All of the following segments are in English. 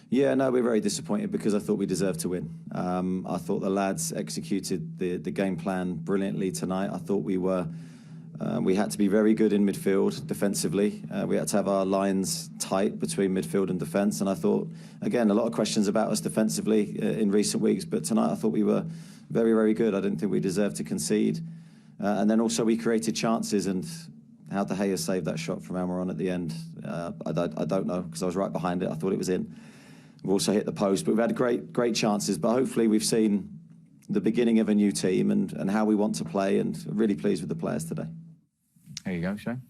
Yeah, no, we're very disappointed because I thought we deserved to win. I thought the lads executed the game plan brilliantly tonight. I thought we had to be very good in midfield defensively. We had to have our lines tight between midfield and defence. And I thought, again, a lot of questions about us defensively in recent weeks, but tonight I thought we were very, very good. I didn't think we deserved to concede. And then also we created chances, and how De Gea saved that shot from Almiron at the end, I don't know, because I was right behind it. I thought it was in. We've also hit the post, but we've had great chances. But hopefully we've seen the beginning of a new team and how we want to play, and really pleased with the players today. There you go, Shane.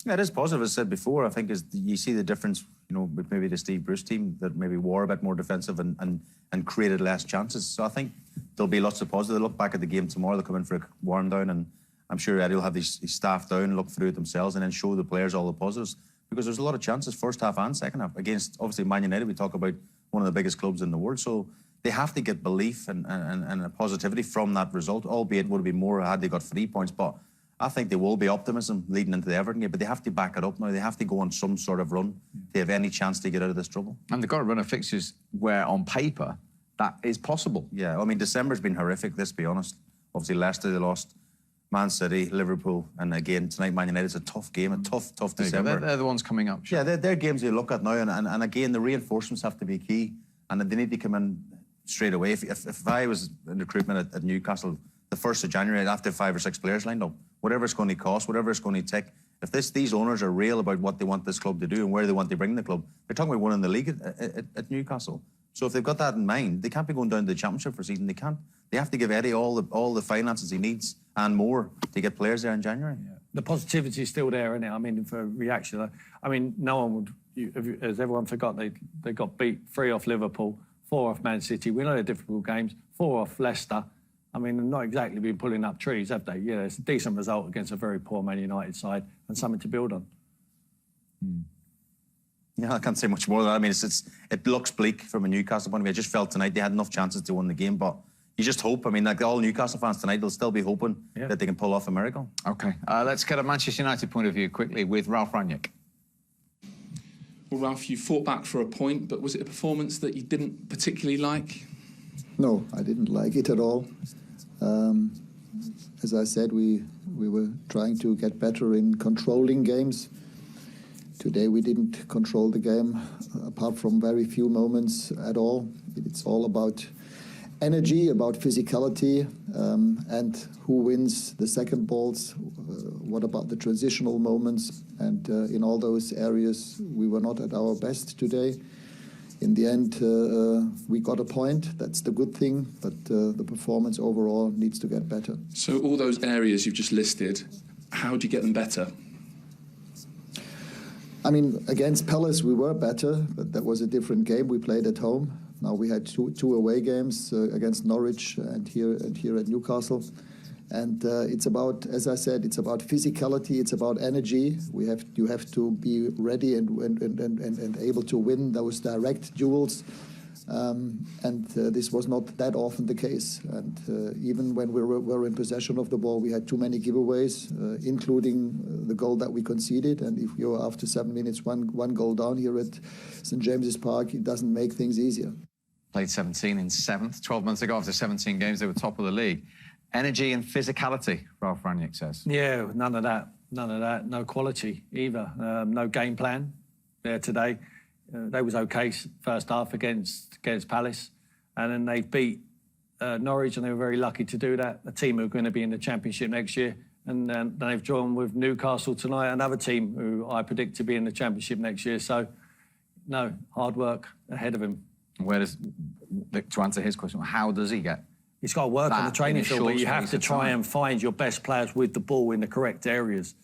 Yeah, it is positive, as I said before. I think is you see the difference, with maybe the Steve Bruce team that maybe were a bit more defensive and created less chances. So I think there'll be lots of positive. They'll look back at the game tomorrow, they'll come in for a warm down, and I'm sure Eddie will have his staff down, look through it themselves, and then show the players all the positives. Because there's a lot of chances, first half and second half, against, obviously, Man United. We talk about one of the biggest clubs in the world. So they have to get belief and a positivity from that result, albeit would have been more had they got 3 points. But I think there will be optimism leading into the Everton game, but they have to back it up now. They have to go on some sort of run to have any chance to get out of this trouble. And they've got to run a fixtures where, on paper, that is possible. Yeah, I mean, December's been horrific, let's be honest. Obviously, Leicester, they lost. Man City, Liverpool, and again, tonight, Man United. It's a tough game, a tough December. They're the ones coming up. Sure. Yeah, they're games you look at now, and again, the reinforcements have to be key, and they need to come in straight away. If I was in recruitment at Newcastle, the 1st of January, I'd have to have 5 or 6 players lined up. Whatever it's going to cost, whatever it's going to take. If these owners are real about what they want this club to do and where they want to bring the club, they're talking about winning the league at Newcastle. So if they've got that in mind, they can't be going down to the Championship for a season. They can't. They have to give Eddie all the finances he needs and more to get players there in January. Yeah. The positivity is still there, isn't it? I mean, for reaction, I mean, no one would. As everyone forgot, they got beat 3 off Liverpool, 4 off Man City. We know they're difficult games. 4 off Leicester. I mean, they've not exactly been pulling up trees, have they? Yeah, it's a decent result against a very poor Man United side and something to build on. Yeah, I can't say much more than that. I mean, it looks bleak from a Newcastle point of view. I just felt tonight they had enough chances to win the game, but you just hope. I mean, like all Newcastle fans tonight, they'll still be hoping that they can pull off a miracle. OK, let's get a Manchester United point of view quickly with Ralf Rangnick. Well, Ralf, you fought back for a point, but was it a performance that you didn't particularly like? No, I didn't like it at all. As I said, we were trying to get better in controlling games. Today we didn't control the game, apart from very few moments at all. It's all about energy, about physicality, and who wins the second balls. What about the transitional moments? And in all those areas, we were not at our best today. In the end, we got a point. That's the good thing, but the performance overall needs to get better. So all those areas you've just listed, how do you get them better? I mean, against Palace we were better, but that was a different game. We played at home. Now we had two away games against Norwich and here at Newcastle. And it's about, as I said, it's about physicality, it's about energy. You have to be ready and able to win those direct duels. This was not that often the case. And even when we were in possession of the ball, we had too many giveaways, including the goal that we conceded. And if you're after 7 minutes, one goal down here at St James's Park, it doesn't make things easier. Played 17 in 7th. 12 months ago, after 17 games, they were top of the league. Energy and physicality, Ralf Rangnick says. Yeah, none of that. None of that. No quality either. No game plan there today. They was okay first half against Palace, and then they beat Norwich, and they were very lucky to do that. A team who are going to be in the Championship next year, and then they've drawn with Newcastle tonight, another team who I predict to be in the Championship next year. So, no, hard work ahead of him. To answer his question, how does he get? He's got to work on the training field, but you have to try and find your best players with the ball in the correct areas.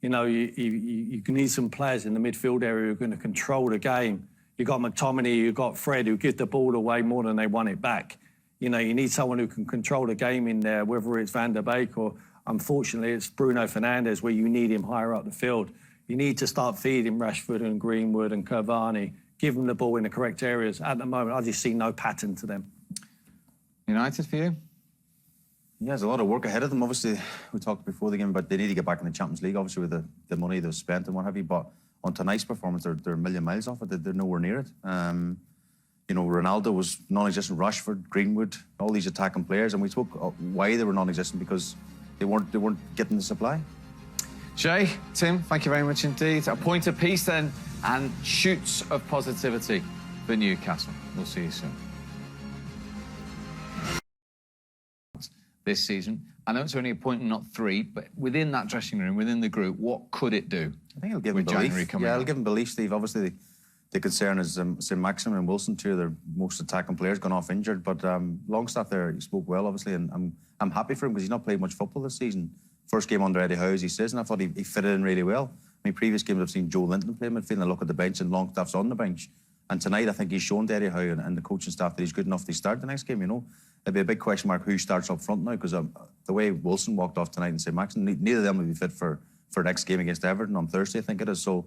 You know, you need some players in the midfield area who are going to control the game. You've got McTominay, you've got Fred, who give the ball away more than they want it back. You know, you need someone who can control the game in there, whether it's Van der Beek or, unfortunately, it's Bruno Fernandes, where you need him higher up the field. You need to start feeding Rashford and Greenwood and Cavani, give them the ball in the correct areas. At the moment, I just see no pattern to them. United for you? Yeah, there's a lot of work ahead of them. Obviously, we talked before the game about they need to get back in the Champions League, obviously, with the money they've spent and what have you. But on tonight's performance, they're a million miles off it. They're nowhere near it. You know, Ronaldo was non-existent. Rashford, Greenwood, all these attacking players, and we spoke why they were non-existent, because they weren't getting the supply. Jay, Tim, thank you very much indeed. A point apiece then, and shoots of positivity for Newcastle. We'll see you soon. This season, I know it's only a point and not 3, but within that dressing room, within the group, what could it do? I think it'll give them belief. Yeah, it'll give them belief, Steve. Obviously, the concern is Sain, Maximin and Wilson, two of their most attacking players, gone off injured. But Longstaff there, he spoke well, obviously, and I'm happy for him because he's not played much football this season. First game under Eddie Howe, as he says, and I thought he fitted in really well. I mean, previous games I've seen Joe Linton play midfield and look at the bench, and Longstaff's on the bench. And tonight, I think he's shown to Eddie Howe and the coaching staff that he's good enough to start the next game, you know. It'd be a big question mark who starts up front now, because the way Wilson walked off tonight and Sain Maximin, neither of them will be fit for next game against Everton on Thursday, I think it is. So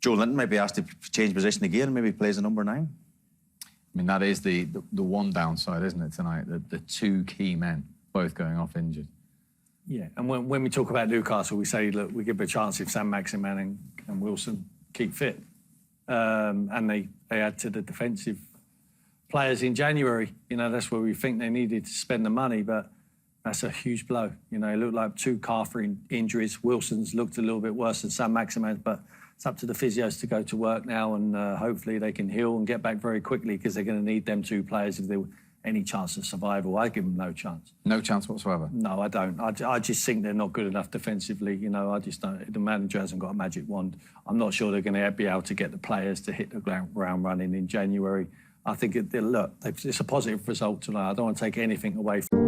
Joe Linton might be asked to change position again and maybe plays a number 9. I mean, that is the one downside, isn't it, tonight? The 2 key men both going off injured. Yeah, and when we talk about Newcastle, we say, look, we give a chance if Sain Maximin and Wilson keep fit. And they add to the defensive players in January. You know, that's where we think they needed to spend the money, but that's a huge blow. You know, it looked like 2 calf injuries. Wilson's looked a little bit worse than Sain Maximin, but it's up to the physios to go to work now, and hopefully they can heal and get back very quickly, because they're going to need them 2 players if they any chance of survival. I give them no chance. No chance whatsoever? No, I don't. I just think they're not good enough defensively. You know, I just don't. The manager hasn't got a magic wand. I'm not sure they're going to be able to get the players to hit the ground running in January. I think, look, it's a positive result tonight. I don't want to take anything away from